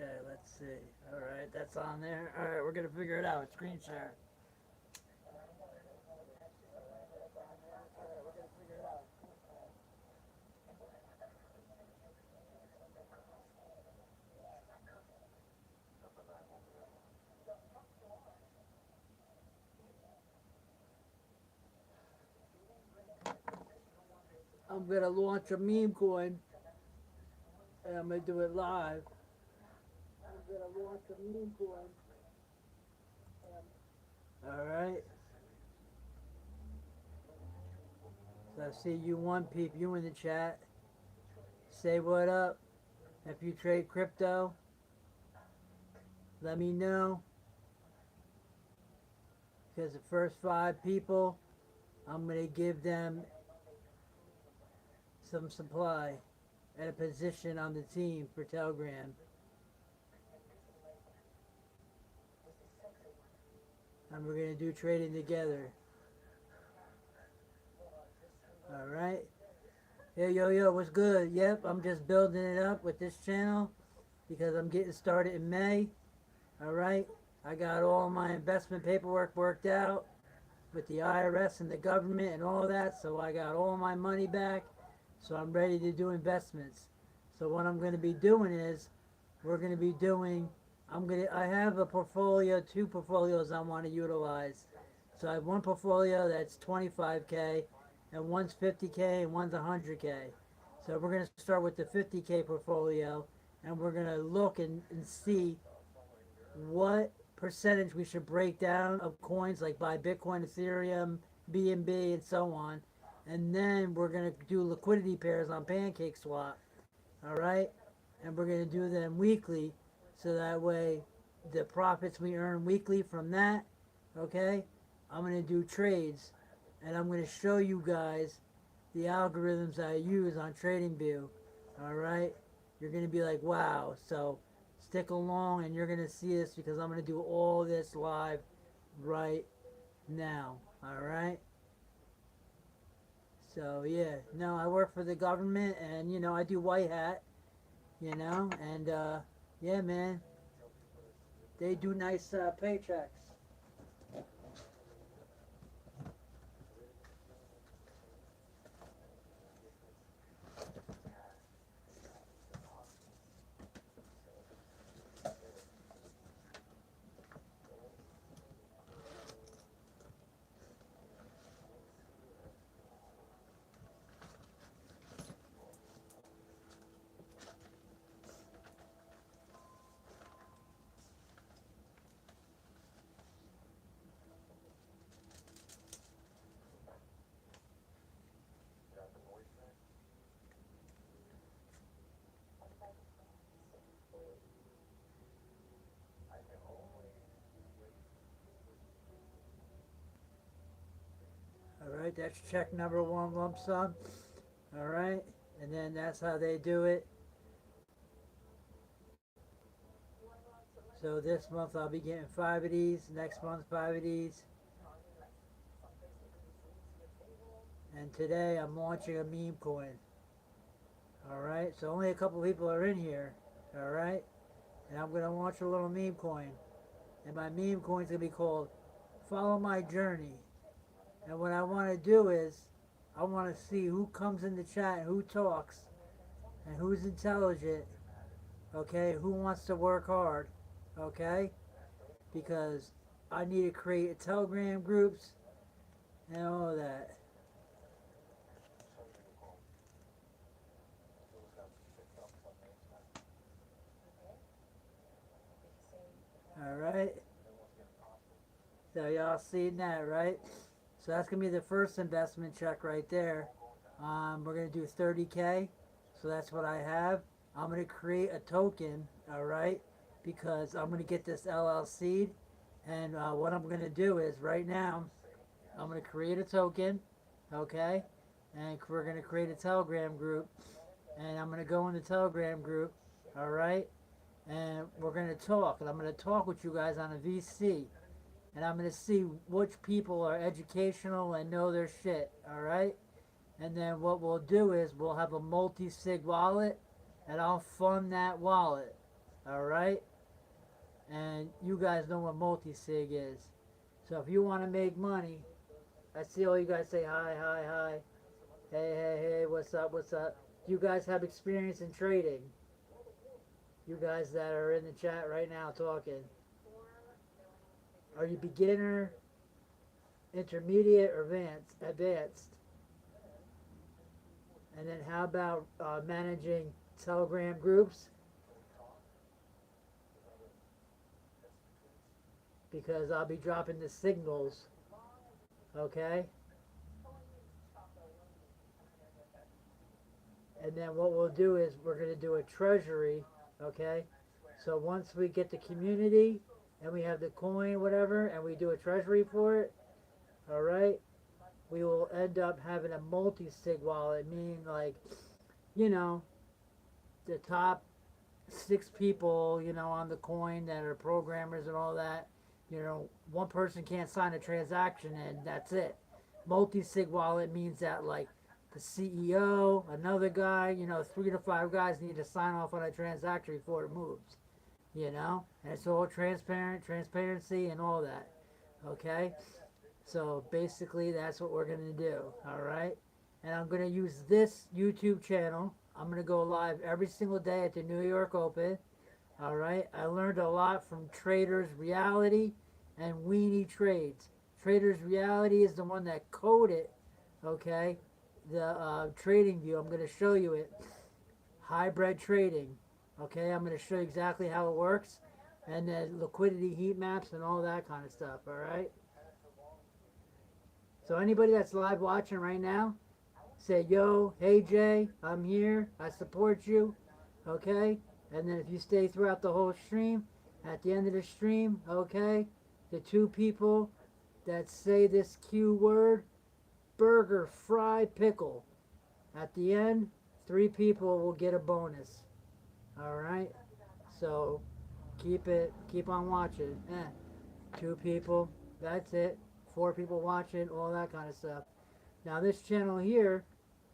Okay, let's see. All right, that's on there. All right, we're gonna figure it out. Screen share. I'm gonna launch a meme coin, and I'm gonna do it live. I'm gonna launch a meme coin. All right. So I see you one peep, you in the chat. Say what up. If you trade crypto, let me know. Because the first 5 people, I'm gonna give them some supply and a position on the team for Telegram. And we're gonna do trading together. Alright. Yo, what's good? Yep, I'm just building it up with this channel because I'm getting started in May. Alright. I got all my investment paperwork worked out with the IRS and the government and all that, so I got all my money back. So I'm ready to do investments. So what I'm going to be doing is, we're going to be doing, I have a portfolio, 2 portfolios I want to utilize. So I have one portfolio that's 25K, and one's 50K, and one's 100K. So we're going to start with the 50K portfolio, and we're going to look and see what percentage we should break down of coins, like buy Bitcoin, Ethereum, BNB, and so on. And then we're going to do liquidity pairs on PancakeSwap. All right? And we're going to do them weekly, so that way the profits we earn weekly from that, okay? I'm going to do trades, and I'm going to show you guys the algorithms I use on TradingView. All right? You're going to be like, wow. So stick along, and you're going to see this because I'm going to do all this live right now. All right? So yeah, no, I work for the government, and I do white hat, and yeah, man, they do nice paychecks. All right, that's check number 1 lump sum. All right, and then that's how they do it. So this month I'll be getting 5 of these, next month 5 of these. And today I'm launching a meme coin. Alright, so only a couple people are in here. Alright, and I'm going to launch a little meme coin. And my meme coin is going to be called Follow My Journey. And what I want to do is, I want to see who comes in the chat, who talks, and who's intelligent, okay, who wants to work hard, okay, because I need to create Telegram groups and all of that. Alright, so y'all seen that, right? So that's going to be the first investment check right there. We're going to do 30K. So that's what I have. I'm going to create a token, all right, because I'm going to get this LLC. And what I'm going to do is right now, I'm going to create a token, okay, and we're going to create a Telegram group. And I'm going to go in the Telegram group, all right, and we're going to talk. And I'm going to talk with you guys on a VC. And I'm going to see which people are educational and know their shit, all right? And then what we'll do is we'll have a multi-sig wallet, and I'll fund that wallet, All right, and you guys know what multi-sig is. So if you want to make money, I see all you guys say hi, hi, hi, hey, hey, hey, what's up, what's up. You guys have experience in trading. You guys that are in the chat right now talking, are you beginner, intermediate, or advanced? Advanced. And then how about managing Telegram groups? Because I'll be dropping the signals. Okay. And then what we'll do is we're going to do a treasury. Okay. So once we get the community and we have the coin, whatever, and we do a treasury for it, all right, we will end up having a multi-sig wallet, meaning like, you know, the top 6 people, on the coin that are programmers and all that, one person can't sign a transaction and that's it. Multi-sig wallet means that like the CEO, another guy, 3 to 5 guys need to sign off on a transaction before it moves, and it's all transparency and all that. Okay, so basically that's what we're gonna do. All right, and I'm gonna use this YouTube channel. I'm gonna go live every single day at the New York Open. All right, I learned a lot from Traders Reality and Weenie Trades. Traders Reality is the one that coded, okay, the trading view. I'm going to show you it. Hybrid trading. Okay, I'm going to show you exactly how it works, and then liquidity heat maps and all that kind of stuff. All right. So anybody that's live watching right now, say yo, hey Jay, I'm here. I support you. Okay. And then if you stay throughout the whole stream, at the end of the stream, okay, the 2 people that say this Q word, burger, fry, pickle, at the end, 3 people will get a bonus. All right. So keep on watching. 2 people, that's it. 4 people watching, all that kind of stuff. Now this channel here,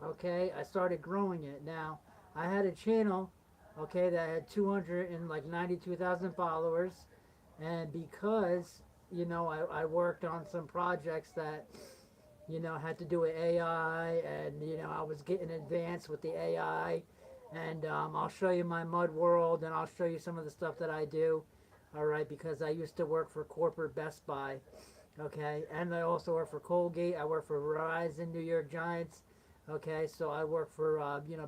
okay, I started growing it. Now I had a channel, okay, that had 292,000 followers, and because I worked on some projects that had to do with AI, and I was getting advanced with the AI, and I'll show you my mud world, and I'll show you some of the stuff that I do. All right, because I used to work for corporate Best Buy, okay, and I also work for Colgate. I work for Verizon, New York Giants. Okay, so I work for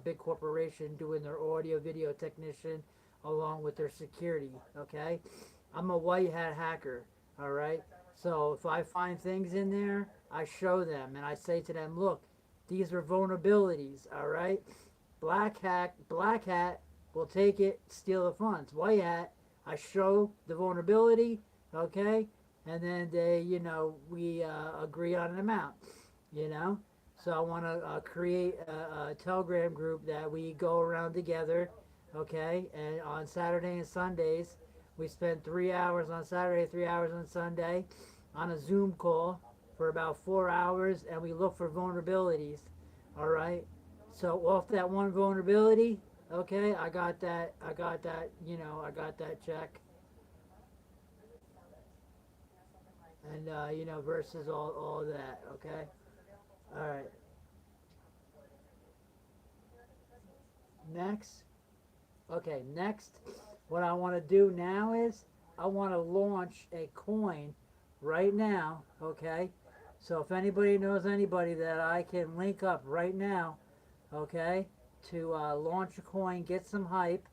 big corporation doing their audio video technician along with their security. Okay, I'm a white hat hacker. All right, so if I find things in there, I show them and I say to them, look, these are vulnerabilities. All right, black hat will take it, steal the funds. White hat, I show the vulnerability. Okay, and then we agree on an amount. You know. So I want to create a Telegram group that we go around together, okay? And on Saturday and Sundays, we spend 3 hours on Saturday, 3 hours on Sunday, on a Zoom call for about 4 hours, and we look for vulnerabilities, all right? So off that one vulnerability, okay, I got that, I got that check, and versus all that, okay? All right. Next. Okay, next. What I want to do now is I want to launch a coin right now. Okay. So if anybody knows anybody that I can link up right now, okay, to launch a coin, get some hype,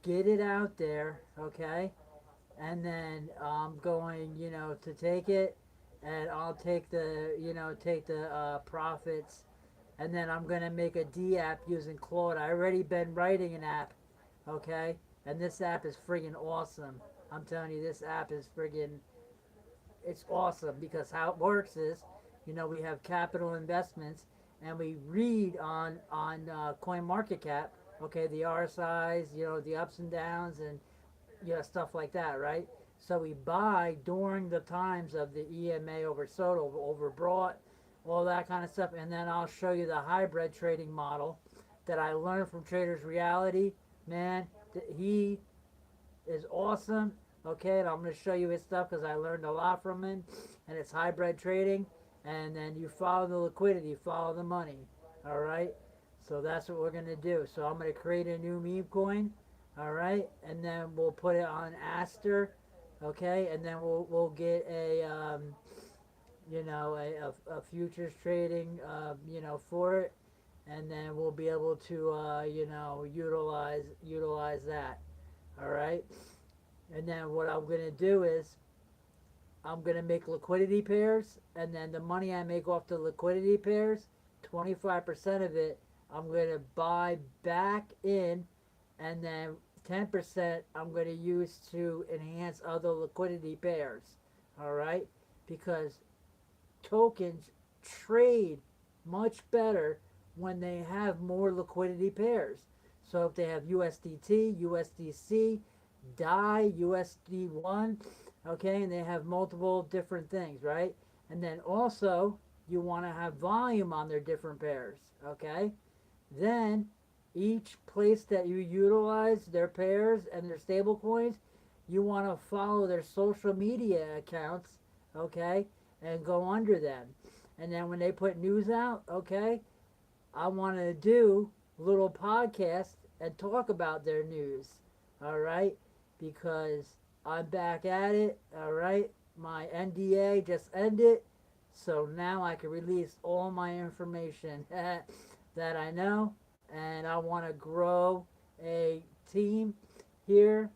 get it out there, okay, and then I'm going, to take it, and I'll take the profits, and then I'm gonna make a D app using Claude. I already been writing an app, okay, and this app is friggin' awesome. I'm telling you, this app is friggin' it's awesome because how it works is, we have capital investments, and we read on Coin Market Cap, okay, the RSIs, the ups and downs, and stuff like that, right? So we buy during the times of the EMA oversold, overbought, all that kind of stuff, and then I'll show you the hybrid trading model that I learned from Traders Reality. Man, he is awesome. Okay, and I'm going to show you his stuff because I learned a lot from him, and it's hybrid trading. And then you follow the liquidity, follow the money. All right, so that's what we're going to do. So I'm going to create a new meme coin. All right, and then we'll put it on Aster. Okay, and then we'll get a you know, a futures trading, you know, for it, and then we'll be able to, you know, utilize that. All right, and then what I'm gonna do is I'm gonna make liquidity pairs, and then the money I make off the liquidity pairs, 25% of it, I'm gonna buy back in, and then 10% I'm gonna use to enhance other liquidity pairs. All right, because tokens trade much better when they have more liquidity pairs. So if they have USDT, USDC, DAI, USD1, okay, and they have multiple different things, right? And then also you want to have volume on their different pairs, okay? Then each place that you utilize their pairs and their stable coins, you want to follow their social media accounts, okay, and go under them. And then when they put news out, okay, I want to do little podcasts and talk about their news, all right, because I'm back at it, all right. My NDA just ended, so now I can release all my information that I know, and I want to grow a team here.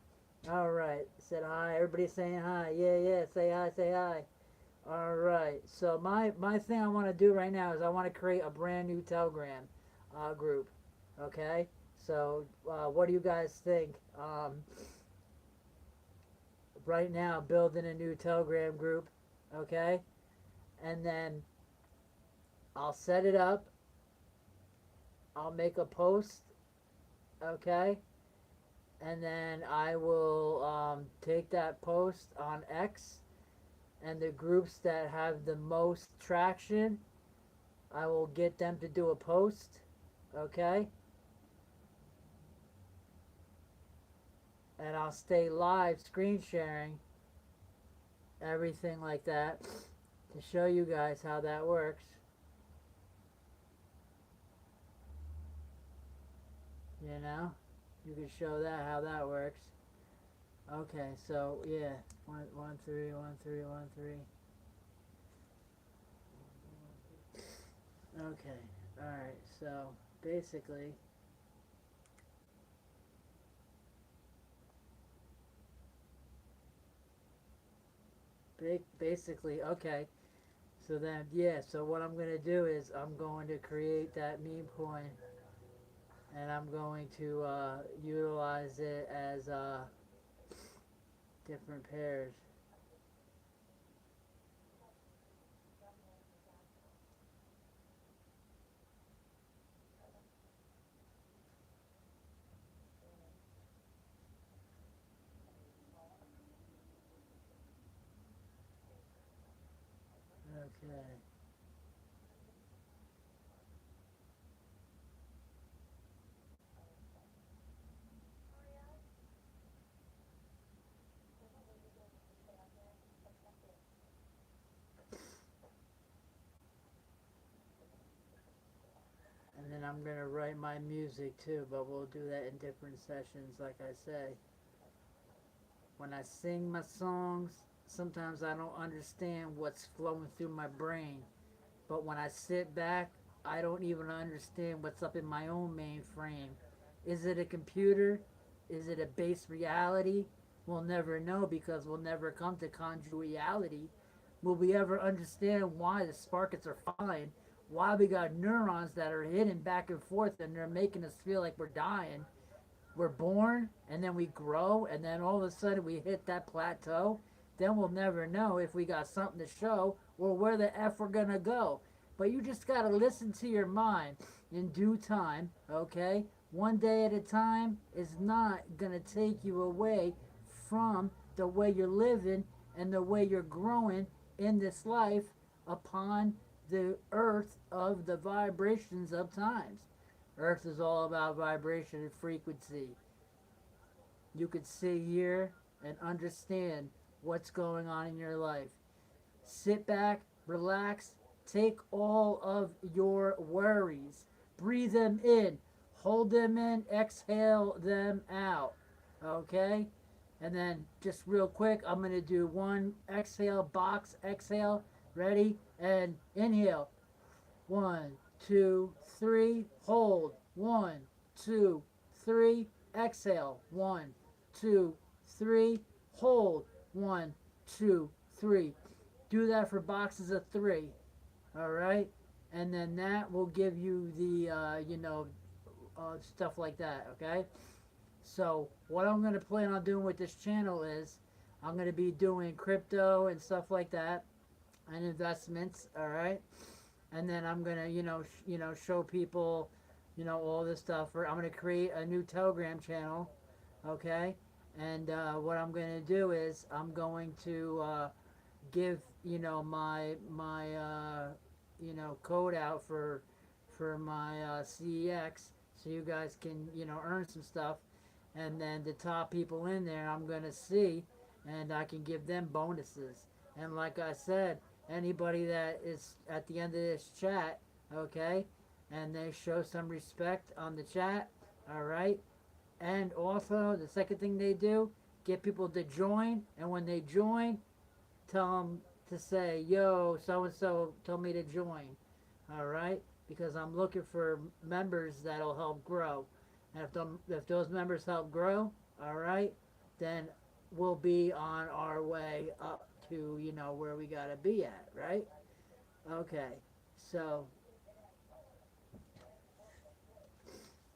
All right, said hi. Everybody's saying hi. Yeah, yeah. Say hi. Say hi. All right. So my thing I want to do right now is I want to create a brand new Telegram group. Okay. So what do you guys think? Right now, building a new Telegram group. Okay. And then I'll set it up. I'll make a post. Okay. And then I will take that post on X, and the groups that have the most traction, I will get them to do a post, okay? And I'll stay live screen sharing, everything like that, to show you guys how that works. You know, you can show that how that works. Okay, so yeah, 1 1 3 1 3 1 3. Okay, all right. So basically, okay. So then, yeah. So what I'm gonna do is I'm going to create that meme coin, and I'm going to utilize it as different pairs. Okay. And then I'm gonna write my music too, but we'll do that in different sessions, like I say. When I sing my songs, sometimes I don't understand what's flowing through my brain. But when I sit back, I don't even understand what's up in my own mainframe. Is it a computer? Is it a base reality? We'll never know because we'll never come to conjure reality. Will we ever understand why the sparkets are flying? Why we got neurons that are hitting back and forth and they're making us feel like we're dying? We're born and then we grow and then all of a sudden we hit that plateau. Then we'll never know if we got something to show or where the F we're gonna go. But you just gotta listen to your mind in due time, okay? One day at a time is not gonna take you away from the way you're living and the way you're growing in this life upon the earth of the vibrations of times. Earth is all about vibration and frequency. you could see here and understand what's going on in your life. Sit back, relax, take all of your worries, breathe them in, hold them in, exhale them out. Okay? And then just real quick, I'm going to do one exhale, box exhale. Ready? And inhale. One, two, three. Hold. One, two, three. Exhale. One, two, three. Hold. One, two, three. Do that for boxes of three. All right, and then that will give you the stuff like that. Okay. So what I'm going to plan on doing with this channel is I'm going to be doing crypto and stuff like that and investments. All right, and then I'm going to show people all this stuff. I'm going to create a new Telegram channel. Okay, and what I'm going to do is I'm going to give my code out for my CEX, so you guys can earn some stuff, and then the top people in there I'm gonna see, and I can give them bonuses. And like I said, anybody that is at the end of this chat, okay, and they show some respect on the chat, all right. And also the second thing they do, get people to join, and when they join, tell them to say, yo, so and so told me to join. All right? Because I'm looking for members that'll help grow. And if those members help grow, all right, then we'll be on our way up to, where we got to be at, right? Okay. So,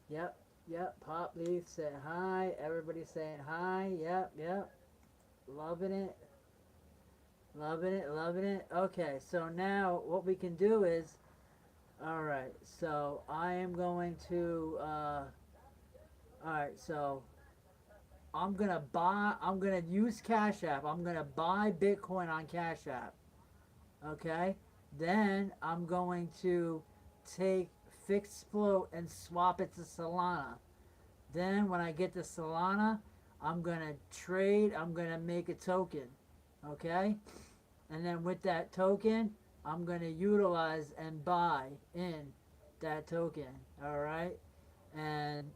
yep, yep. Pop Leaf said hi. Everybody's saying hi. Yep, yep. Loving it. Loving it, loving it. Okay, so now what we can do is, all right, so I am going to, all right, so I'm going to use Cash App. I'm going to buy Bitcoin on Cash App, okay? Then I'm going to take fixed float and swap it to Solana. Then when I get to Solana, I'm going to trade, I'm going to make a token, okay? And then with that token, I'm going to utilize and buy in that token. All right. And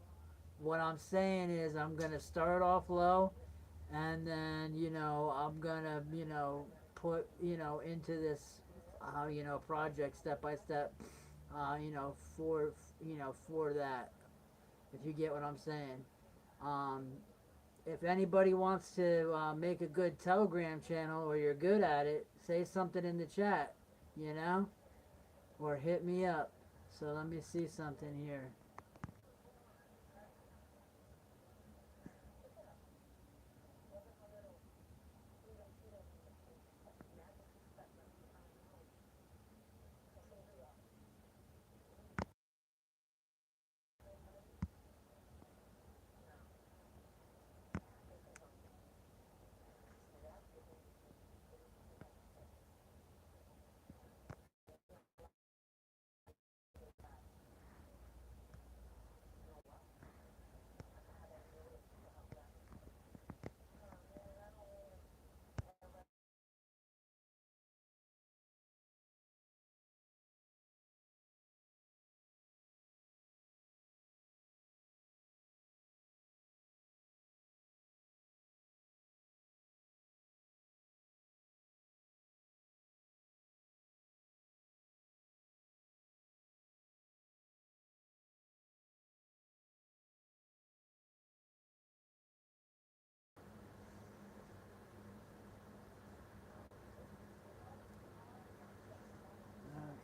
what I'm saying is I'm going to start off low, and then, I'm going to, put, into this, project step by step, for that, if you get what I'm saying. Um, if anybody wants to make a good Telegram channel, or you're good at it, say something in the chat, or hit me up. So let me see something here.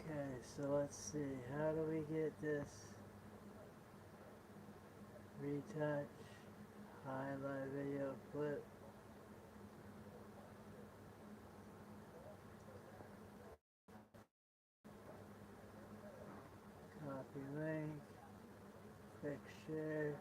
Okay, so let's see. How do we get this? Retouch, highlight video clip. Copy link. Click share.